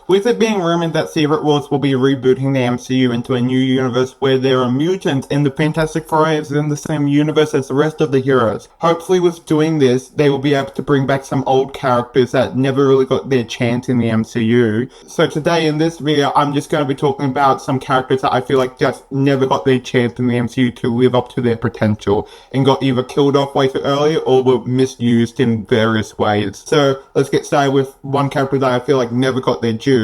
With it being rumored that Secret Wars will be rebooting the MCU into a new universe where there are mutants and the Fantastic Four is in the same universe as the rest of the heroes. Hopefully with doing this, they will be able to bring back some old characters that never really got their chance in the MCU. So today in this video, I'm just going to be talking about some characters that I feel like just never got their chance in the MCU to live up to their potential and got either killed off way too early or were misused in various ways. So let's get started with one character that I feel like never got their due.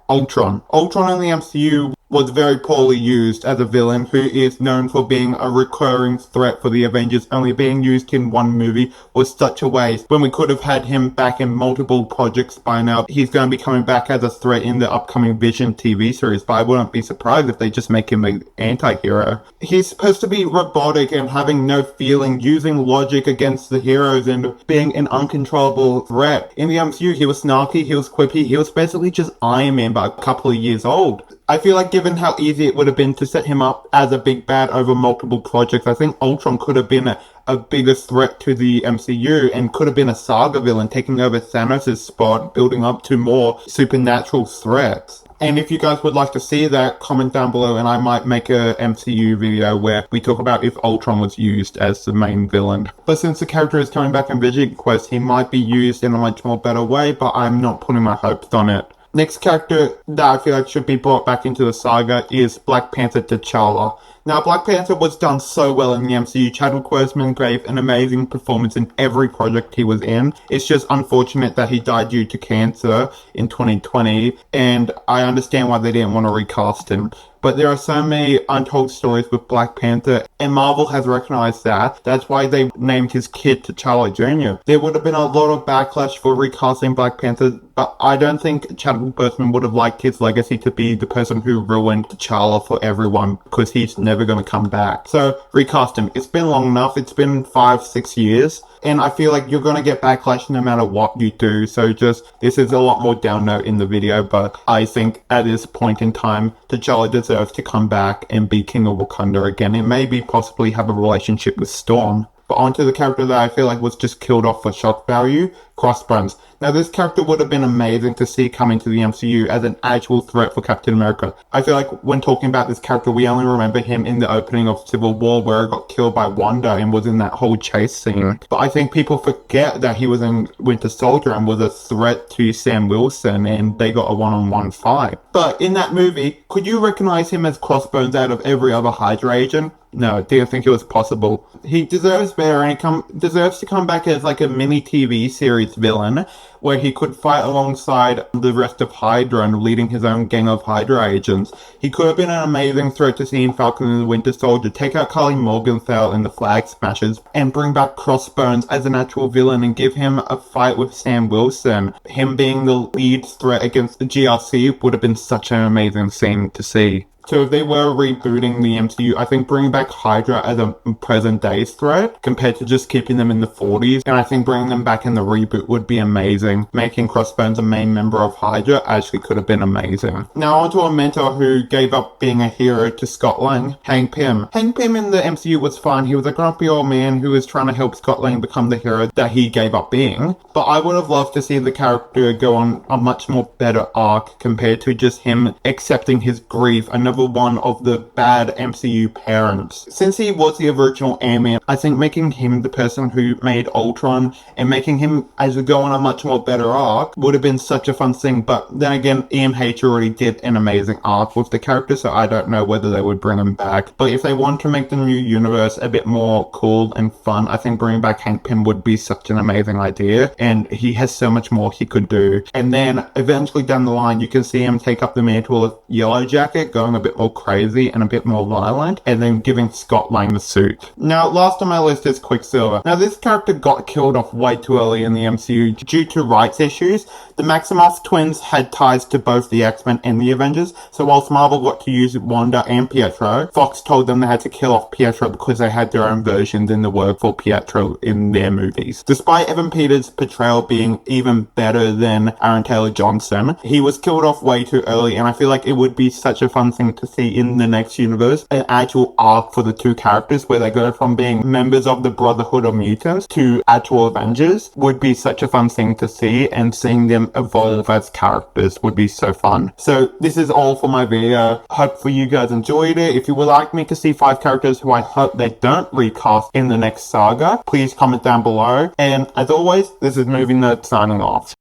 Ultron. Ultron in the MCU was very poorly used as a villain who is known for being a recurring threat for the Avengers, only being used in one movie was such a waste when we could have had him back in multiple projects by now. He's going to be coming back as a threat in the upcoming Vision TV series, but I wouldn't be surprised if they just make him an anti-hero. He's supposed to be robotic and having no feeling, using logic against the heroes and being an uncontrollable threat. In the MCU, he was snarky, he was quippy, he was basically just Iron Man but a couple of years old. I feel like given how easy it would have been to set him up as a big bad over multiple projects, I think Ultron could have been a bigger threat to the MCU and could have been a saga villain taking over Thanos' spot, building up to more supernatural threats. And if you guys would like to see that, comment down below and I might make a MCU video where we talk about if Ultron was used as the main villain. But since the character is coming back in Vision Quest, he might be used in a much more better way, but I'm not putting my hopes on it. Next character that I feel like should be brought back into the saga is Black Panther T'Challa. Now, Black Panther was done so well in the MCU. Chadwick Boseman gave an amazing performance in every project he was in. It's just unfortunate that he died due to cancer in 2020, and I understand why they didn't want to recast him. But there are so many untold stories with Black Panther, and Marvel has recognized that. That's why they named his kid T'Challa Jr. There would have been a lot of backlash for recasting Black Panther, but I don't think Chadwick Boseman would have liked his legacy to be the person who ruined T'Challa for everyone, because he's never going to come back. So, recast him. It's been long enough. It's been 5-6 years. And I feel like you're going to get backlash no matter what you do. So this is a lot more down note in the video, but I think at this point in time, T'Challa deserves to come back and be King of Wakanda again and maybe possibly have a relationship with Storm. But onto the character that I feel like was just killed off for shock value, Crossbones. Now this character would have been amazing to see come into the MCU as an actual threat for Captain America. I feel like when talking about this character, we only remember him in the opening of Civil War where he got killed by Wanda and was in that whole chase scene. But I think people forget that he was in Winter Soldier and was a threat to Sam Wilson and they got a one-on-one fight. But in that movie, could you recognize him as Crossbones out of every other Hydra agent? No, didn't think it was possible. He deserves better and he deserves to come back as like a mini TV series villain where he could fight alongside the rest of Hydra and leading his own gang of Hydra agents. He could have been an amazing threat to see in Falcon and the Winter Soldier, take out Karli Morgenthau in the Flag Smashers and bring back Crossbones as an actual villain and give him a fight with Sam Wilson. Him being the lead threat against the GRC would have been such an amazing scene to see. So if they were rebooting the MCU, I think bringing back Hydra as a present day threat compared to just keeping them in the 40s, and I think bringing them back in the reboot would be amazing. Making Crossbones a main member of Hydra actually could have been amazing. Now onto a mentor who gave up being a hero to Scott Lang, Hank Pym. Hank Pym in the MCU was fine. He was a grumpy old man who was trying to help Scott Lang become the hero that he gave up being. But I would have loved to see the character go on a much more better arc compared to just him accepting his grief. Another one of the bad MCU parents. Since he was the original Ant-Man, I think making him the person who made Ultron and making him as we go on a much more better arc would have been such a fun thing. But then again, EMH already did an amazing arc with the character, so I don't know whether they would bring him back. But if they want to make the new universe a bit more cool and fun, I think bringing back Hank Pym would be such an amazing idea, and he has so much more he could do. And then eventually down the line, you can see him take up the mantle of Yellow Jacket, going a bit more crazy and a bit more violent, and then giving Scott Lang the suit. Now, last on my list is Quicksilver. Now, this character got killed off way too early in the MCU due to rights issues. The Maximoff twins had ties to both the X-Men and the Avengers, so whilst Marvel got to use Wanda and Pietro, Fox told them they had to kill off Pietro because they had their own versions in the work for Pietro in their movies. Despite Evan Peters' portrayal being even better than Aaron Taylor Johnson, he was killed off way too early, and I feel like it would be such a fun thing amazing to see in the next universe an actual arc for the two characters where they go from being members of the Brotherhood of Mutants to actual Avengers would be such a fun thing to see, and seeing them evolve as characters would be so fun. So this is all for my video. Hopefully you guys enjoyed it. If you would like me to see 5 characters who I hope they don't recast in the next saga, please comment down below. And as always, this is Movie Nerd signing off.